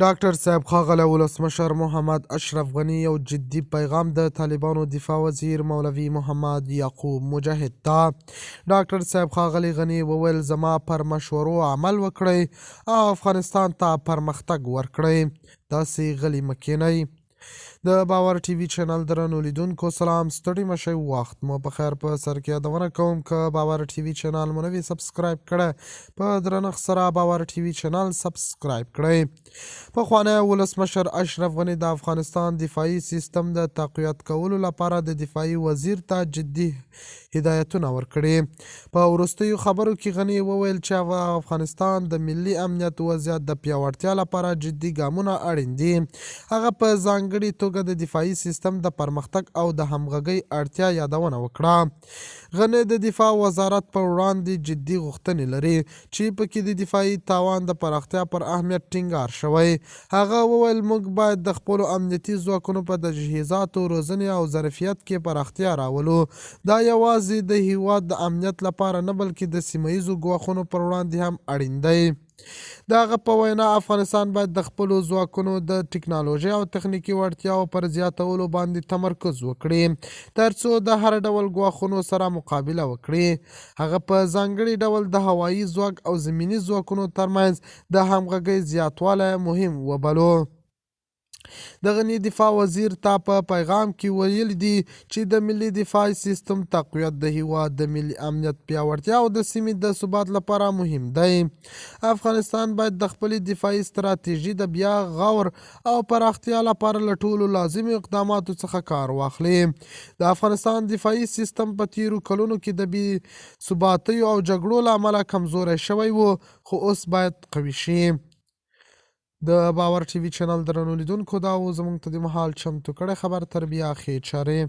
ډاکټر صاحب ښاغلی ولسمشر محمد اشرف غني یو جدي پیغام د طالبانو دفاع وزیر مولوي محمد یعقوب مجاهد ته. ډاکټر صاحب ښاغلی غني وویل زما پر مشورو عمل وکړئ او افغانستان ته پرمختګ ورکړئ، داسې غلي مه کښېنئ. د باور ټي وي چینل درنو لیدونکو سلام، ستړي مه شئ، وخت مو په خیر. په سر کې یادونه کوم که باور ټي وي چینل مو نوي سبسکرایب کړی، په درنښت سره باور ټي وي چینل سبسکرایب کړئ. پخوانی ولسمشر اشرف غني د افغانستان دفاعي سیستم د تقویت کولو لپاره د دفاعي وزیر ته جدي هدایتونه ورکړي. په وروستیو خبرو کې غني وویل چې افغانستان د ملي امنیت وضعیت د پیاوړتیا لپاره جدي ګامونه اړین دي. هغه په ځانګړې توګه د دفاعي سیستم د پرمختګ او د همغږۍ اړتیا یادونه وکړه. غني د دفاع وزارت پر وړاندې جدي غوښتنې لري چې پکې د دفاعي توان د پراختیا پر اهمیت ټینګار شوی. هغه وویل موږ باید د خپلو امنیتي ځواکونو په تجهیزاتو، روزنې او ظرفیت کې پراختیا راولو. دا یوازې د هیواد د امنیت لپاره نه بلکې د سیمه ییزو ګواښونو پر وړاندې هم اړین دی. د هغه په وینا افغانستان باید د خپلو ځواکونو د ټکنالوژۍ او تخنیکي وړتیاوو پر زیاتولو باندې تمرکز وکړي ترڅو د هر ډول ګواښونو سره مقابله وکړي. هغه په ځانګړي ډول د هوایي ځواک او زمیني ځواکونو ترمنځ د همغږۍ زیاتوالی مهم وبلو. د غني دفاع وزیر ته په پیغام کې ویل دي چې د ملي دفاعي سیستم تقویت د هیواد د ملي امنیت پیاوړتیا او د سیمې د ثبات لپاره مهم دی. افغانستان باید د خپلې دفاعي ستراتیژۍ د بیا غور او پراختیا لپاره له ټولو لازمي اقداماتو څخه کار واخلي. د افغانستان دفاعي سیستم په تیرو کلونو کې د بې ثباتیو او جګړو له امله کمزوری شوی و، خو اوس باید قوي شي. د باور ټي وي چینل درنو لیدونکو دا و زموږ ته د مهال چمتو کړی خبر تر بیا ښې چارې.